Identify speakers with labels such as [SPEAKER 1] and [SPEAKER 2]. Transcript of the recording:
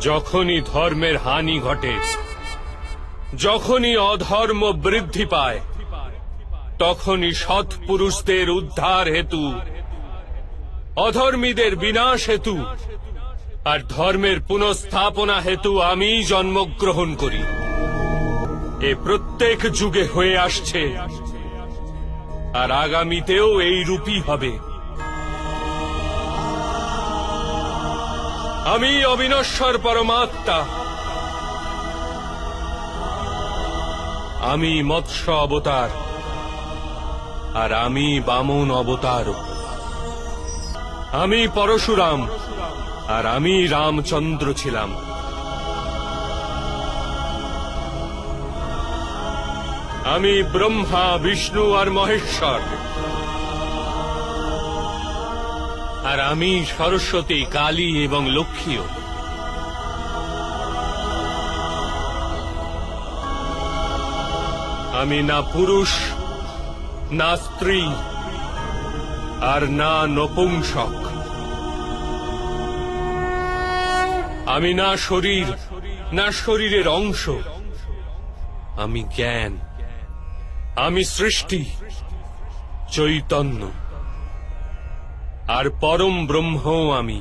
[SPEAKER 1] যখনই ধর্মের হানি ঘটে, যখনই অধর্ম বৃদ্ধি পায়, তখনই সৎ পুরুষদের উদ্ধার হেতু, অধর্মীদের বিনাশ হেতু আর ধর্মের পুনঃস্থাপনা হেতু আমি জন্মগ্রহণ করি। এ প্রত্যেক যুগে হয়ে আসছে আর আগামীতেও এই রূপই হবে। আমি অবিনশ্বর পরমাত্মা, আমি মৎস্য অবতার আর আমি বামন অবতার, আমি পরশুরাম আর আমি রামচন্দ্র ছিলাম। আমি ব্রহ্মা, বিষ্ণু আর মহেশ্বর, আর আমি সরস্বতী, কালী এবং লক্ষ্মীও। আমি না পুরুষ, না স্ত্রী, আর না নপুংসক। আমি না শরীর, না শরীরের অংশ। আমি জ্ঞান, আমি সৃষ্টি, চৈতন্য আর পরম ব্রহ্ম আমি।